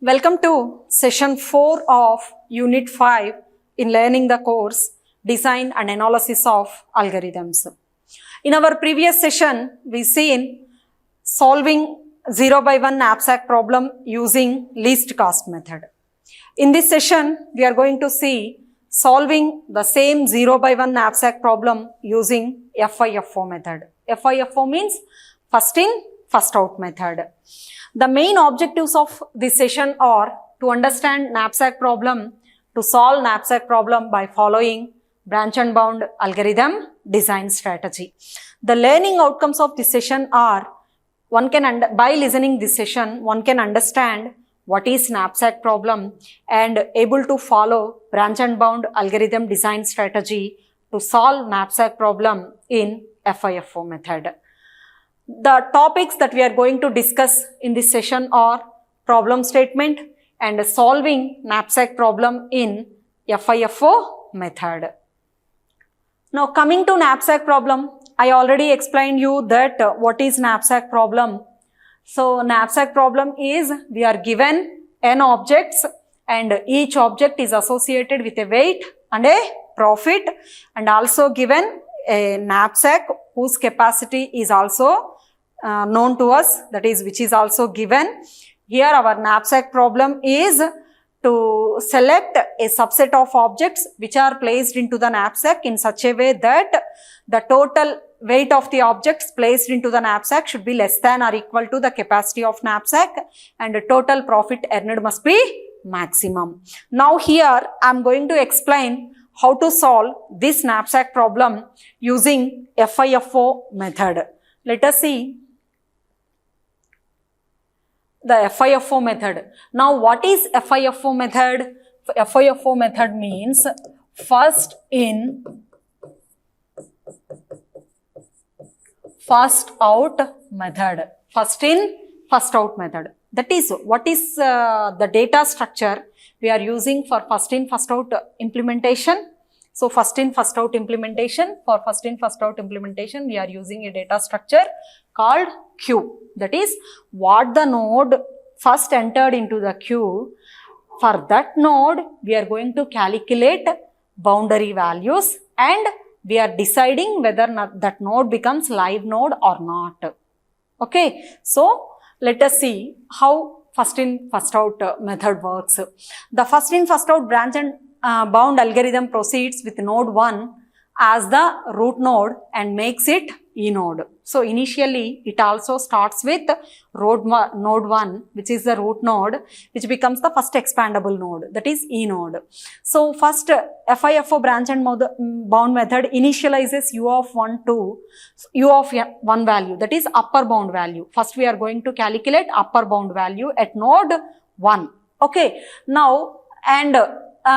Welcome to session 4 of Unit 5 in learning the course Design and Analysis of Algorithms. In our previous session, we seen solving 0 by 1 knapsack problem using least cost method. In this session, we are going to see solving the same 0 by 1 knapsack problem using FIFO method. FIFO means first in, first out method. The main objectives of this session are to understand knapsack problem, to solve knapsack problem by following branch and bound algorithm design strategy. The learning outcomes of this session are, by listening this session, one can understand what is knapsack problem and able to follow branch and bound algorithm design strategy to solve knapsack problem in FIFO method. The topics that we are going to discuss in this session are problem statement and solving knapsack problem in FIFO method. Now coming to knapsack problem, I already explained you that what is knapsack problem. So knapsack problem is we are given n objects and each object is associated with a weight and a profit, and also given a knapsack whose capacity is also known to us, that is which is also given. Here our knapsack problem is to select a subset of objects which are placed into the knapsack in such a way that the total weight of the objects placed into the knapsack should be less than or equal to the capacity of knapsack, and the total profit earned must be maximum. Now here I am going to explain how to solve this knapsack problem using FIFO method. Let us see the FIFO method. Now what is FIFO method? FIFO method means first in, first out method. First in, first out method. That is, what is the data structure we are using for first in, first out implementation? So first in, first out implementation. For first in, first out implementation, we are using a data structure called queue. That is, what the node first entered into the queue, for that node, we are going to calculate boundary values and we are deciding whether that node becomes live node or not. Okay, so let us see how first in, first out method works. The first in, first out branch and bound algorithm proceeds with node 1 as the root node and makes it E node. So initially it also starts with node 1, which is the root node, which becomes the first expandable node, that is E node. So first FIFO branch and bound method initializes U of 1 to U of 1 value, that is upper bound value. First we are going to calculate upper bound value at node 1. Okay, now and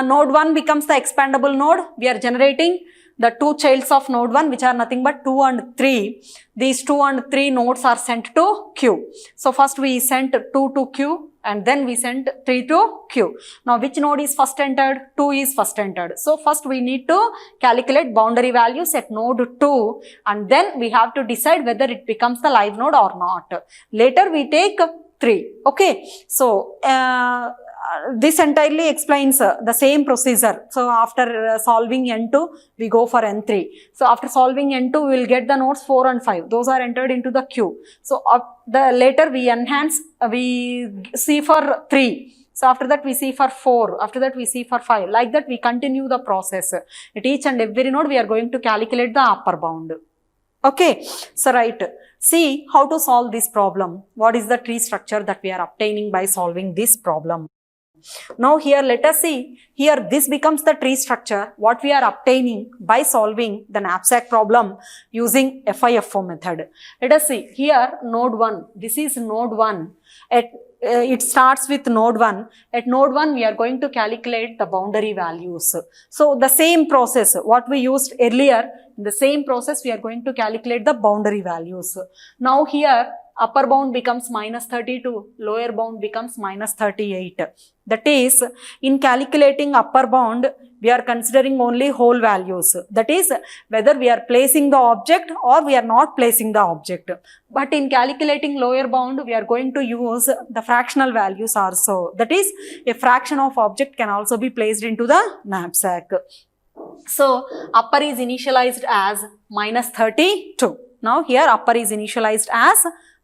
node 1 becomes the expandable node. We are generating the two childs of node 1, which are nothing but 2 and 3. These 2 and 3 nodes are sent to Q. So first we sent 2 to Q and then we sent 3 to Q. Now which node is first entered? 2 is first entered. So first we need to calculate boundary values at node 2 and then we have to decide whether it becomes the live node or not. Later we take 3. Okay. So this entirely explains the same procedure. So after solving n2, we go for n3. So after solving n2, we will get the nodes 4 and 5. Those are entered into the queue. So later we enhance, we see for 3. So after that we see for 4. After that we see for 5. Like that we continue the process. At each and every node we are going to calculate the upper bound. Okay. So right. See how to solve this problem. What is the tree structure that we are obtaining by solving this problem? Now here let us see, here this becomes the tree structure what we are obtaining by solving the knapsack problem using FIFO method. Let us see, here node 1, this is node 1, it starts with node 1. At node 1 we are going to calculate the boundary values. So the same process what we used earlier, in the same process we are going to calculate the boundary values. Now here upper bound becomes minus 32, lower bound becomes minus 38. That is, in calculating upper bound, we are considering only whole values. That is, whether we are placing the object or we are not placing the object. But in calculating lower bound, we are going to use the fractional values also. That is, a fraction of object can also be placed into the knapsack. So, upper is initialized as minus 32. Now, here upper is initialized as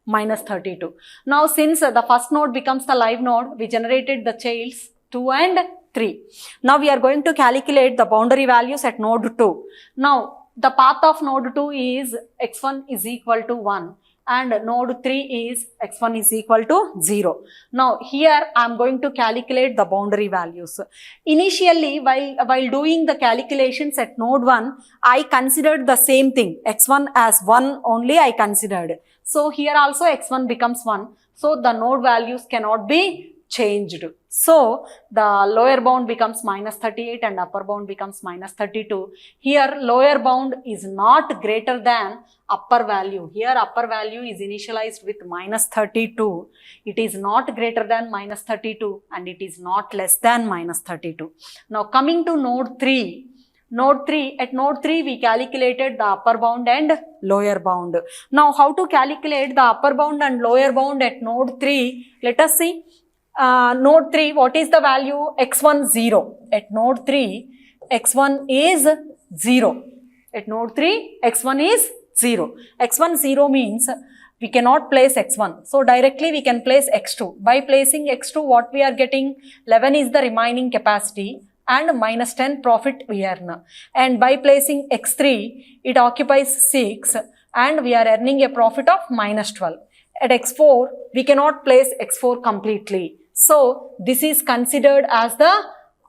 minus 32. Now, since the first node becomes the live node, we generated the childs 2 and 3. Now, we are going to calculate the boundary values at node 2. Now, the path of node 2 is x1 is equal to 1. And node 3 is x1 is equal to 0. Now, here I am going to calculate the boundary values. Initially, while doing the calculations at node 1, I considered the same thing, x1 as 1 only I considered. So, here also x1 becomes 1. So, the node values cannot be changed. So, the lower bound becomes minus 38 and upper bound becomes minus 32. Here, lower bound is not greater than upper value. Here, upper value is initialized with minus 32. It is not greater than minus 32 and it is not less than minus 32. Now, coming to node 3. At node 3, we calculated the upper bound and lower bound. Now, how to calculate the upper bound and lower bound at node 3? Let us see. Node 3, what is the value? x1, 0. At node 3, x1 is 0. At node 3, x1 is 0. x1, 0 means we cannot place x1. So, directly we can place x2. By placing x2, what we are getting? 11 is the remaining capacity and minus 10 profit we earn. And by placing x3, it occupies 6 and we are earning a profit of minus 12. At x4, we cannot place x4 completely. So, this is considered as the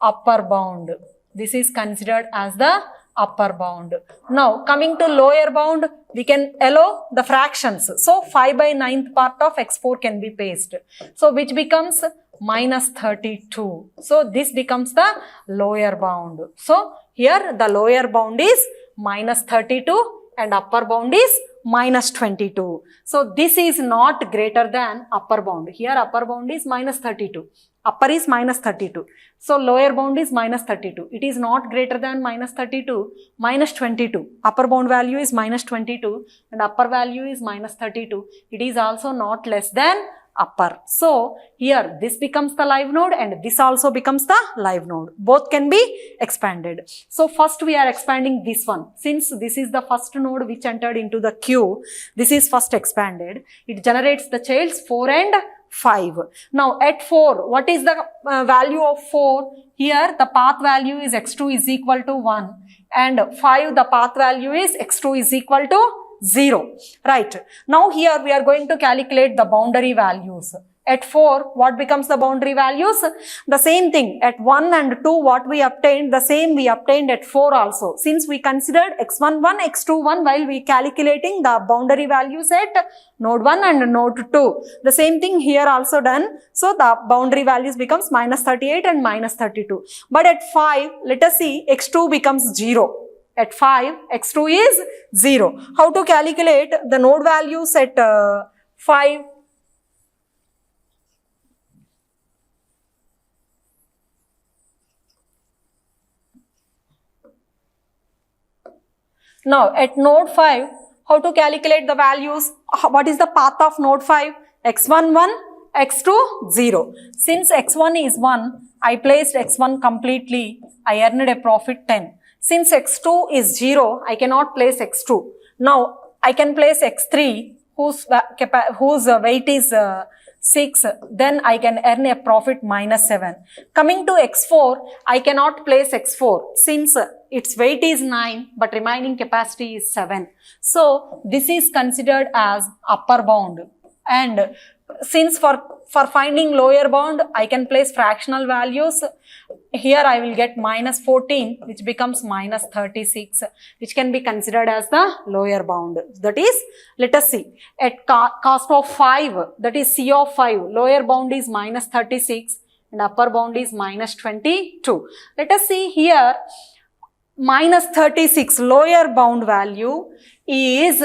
upper bound. This is considered as the upper bound. Now, coming to lower bound, we can allow the fractions. So, 5 by 9th part of x4 can be placed. So, which becomes minus 32. So, this becomes the lower bound. So, here the lower bound is minus 32 and upper bound is minus 22. So, this is not greater than upper bound. Here upper bound is minus 32. Upper is minus 32. So, lower bound is minus 32. It is not greater than minus 32, minus 22. Upper bound value is minus 22 and upper value is minus 32. It is also not less than upper. So, here this becomes the live node and this also becomes the live node. Both can be expanded. So, first we are expanding this one. Since this is the first node which entered into the queue, this is first expanded. It generates the childs 4 and 5. Now, at 4, what is the value of 4? Here the path value is x2 is equal to 1 and 5 the path value is x2 is equal to 0, right. Now, here we are going to calculate the boundary values. At 4, what becomes the boundary values? The same thing. At 1 and 2, what we obtained, the same we obtained at 4 also. Since we considered x1, 1, x2, 1 while we calculating the boundary values at node 1 and node 2. The same thing here also done. So, the boundary values becomes minus 38 and minus 32. But at 5, let us see, x2 becomes 0. At 5, x2 is 0. How to calculate the node values at 5? Now, at node 5, how to calculate the values? What is the path of node 5? x1, 1, x2, 0. Since x1 is 1, I placed x1 completely. I earned a profit 10. Since x2 is 0, I cannot place x2. Now, I can place x3 whose weight is 6. Then I can earn a profit minus 7. Coming to x4, I cannot place x4 since its weight is 9 but remaining capacity is 7. So, this is considered as upper bound. And since for finding lower bound, I can place fractional values. Here I will get minus 14 which becomes minus 36 which can be considered as the lower bound. That is, let us see, at cost of 5, that is C of 5, lower bound is minus 36 and upper bound is minus 22. Let us see here, minus 36 lower bound value is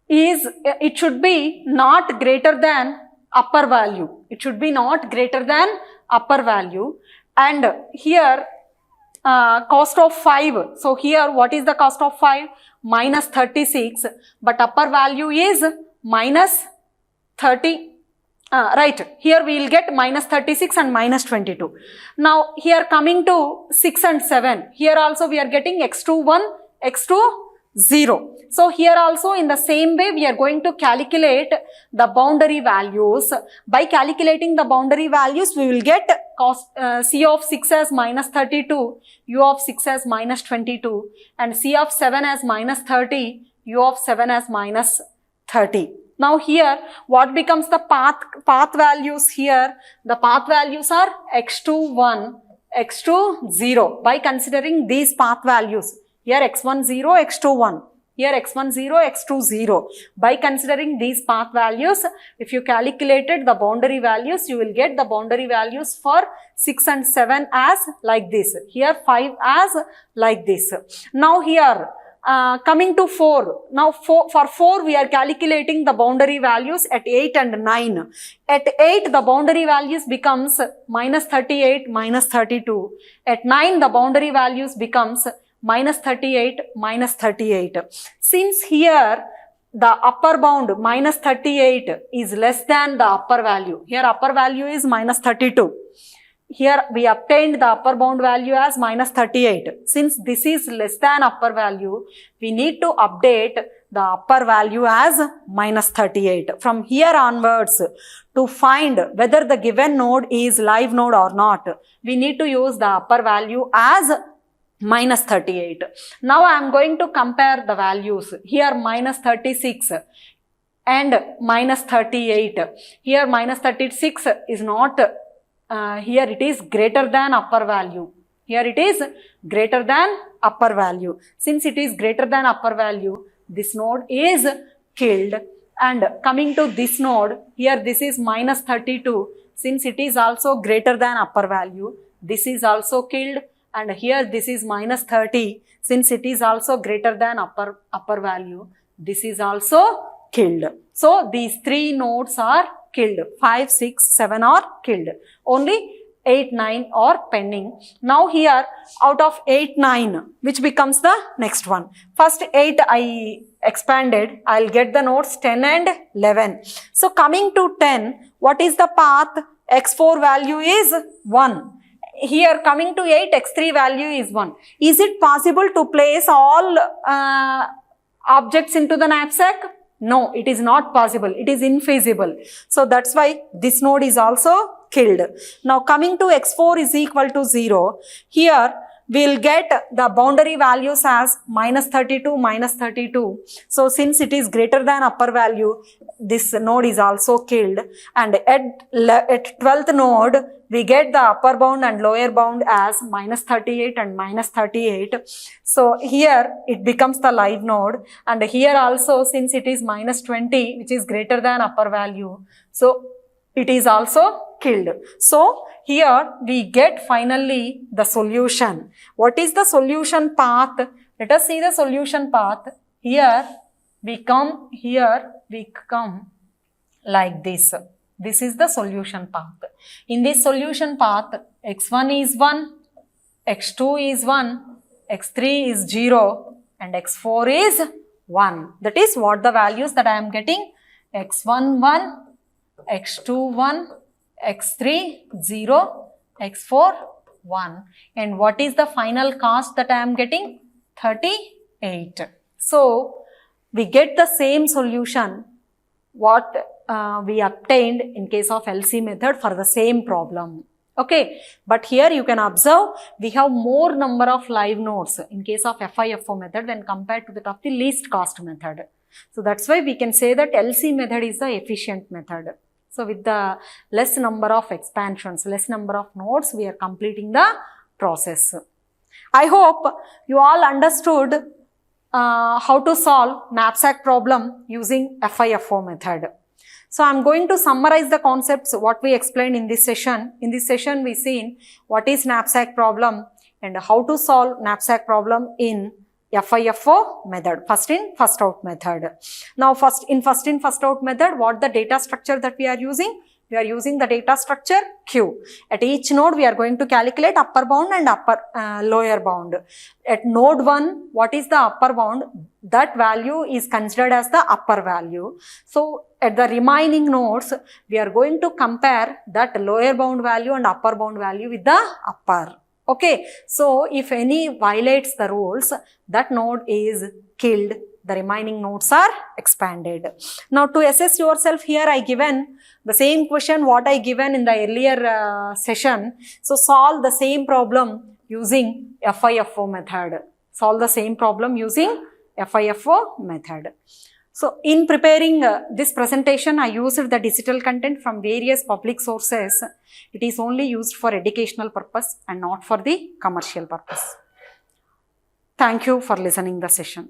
is, it should be not greater than upper value. It should be not greater than upper value. And here cost of 5. So here what is the cost of 5? Minus 36, but upper value is minus 30. Right, here we will get minus 36 and minus 22. Now here coming to 6 and 7, here also we are getting x2 1, x2 0. So here also in the same way we are going to calculate the boundary values. By calculating the boundary values, we will get cost C of 6 as minus 32, U of 6 as minus 22, and C of 7 as minus 30, U of 7 as minus 30. Now here what becomes the path values here? The path values are x2 1, x2 0 by considering these path values. Here x1 0, x2 1. Here x1 0, x2 0. By considering these path values, if you calculated the boundary values, you will get the boundary values for 6 and 7 as like this. Here 5 as like this. Now here coming to 4. Now for 4 we are calculating the boundary values at 8 and 9. At 8 the boundary values becomes minus 38, minus 32. At 9 the boundary values becomes minus 38, minus 38. Since here the upper bound minus 38 is less than the upper value. Here upper value is minus 32. Here we obtained the upper bound value as minus 38. Since this is less than upper value, we need to update the upper value as minus 38. From here onwards, to find whether the given node is live node or not, we need to use the upper value as minus 38. Now I am going to compare the values. Here minus 36 and minus 38. Here minus 36 is not, here it is greater than upper value. Here it is greater than upper value. Since it is greater than upper value, this node is killed. And coming to this node, here this is minus 32. Since it is also greater than upper value, this is also killed. And here this is minus 30. Since it is also greater than upper value, this is also killed. So these three nodes are killed. 5, 6, 7 are killed. Only 8, 9 are pending. Now here out of 8, 9, which becomes the next one. First 8 I expanded. I'll get the nodes 10 and 11. So coming to 10, what is the path? X4 value is 1. Here coming to 8, x3 value is 1. Is it possible to place all objects into the knapsack? No, it is not possible. It is infeasible. So that's why this node is also killed. Now coming to x4 is equal to 0. Here we'll get the boundary values as minus 32, minus 32. So since it is greater than upper value, this node is also killed. And at 12th node, we get the upper bound and lower bound as minus 38 and minus 38. So here it becomes the live node. And here also, since it is minus 20, which is greater than upper value, so it is also killed. So here we get finally the solution. What is the solution path? Let us see the solution path. Here we come like this. This is the solution path. In this solution path, x1 is 1, x2 is 1, x3 is 0, and x4 is 1. That is what the values that I am getting. x1 1, x2 1, x3 0, x4 1. And what is the final cost that I am getting? 38. So we get the same solution what we obtained in case of LC method for the same problem. Okay, but here you can observe we have more number of live nodes in case of FIFO method when compared to that of the least cost method. So that's why we can say that LC method is the efficient method. So with the less number of expansions, less number of nodes, we are completing the process. I hope you all understood how to solve knapsack problem using FIFO method. So I am going to summarize the concepts what we explained in this session. In this session we seen what is knapsack problem and how to solve knapsack problem in FIFO method, first in, first out method. Now first in, first out method, what the data structure that we are using? We are using the data structure Q. At each node, we are going to calculate upper bound and lower bound. At node 1, what is the upper bound? That value is considered as the upper value. So at the remaining nodes, we are going to compare that lower bound value and upper bound value with the upper. Okay, so if any violates the rules, that node is killed. The remaining nodes are expanded. Now to assess yourself here, I given the same question what I given in the earlier session. So solve the same problem using FIFO method. Solve the same problem using FIFO method. So in preparing this presentation, I used the digital content from various public sources. It is only used for educational purpose and not for the commercial purpose. Thank you for listening the session.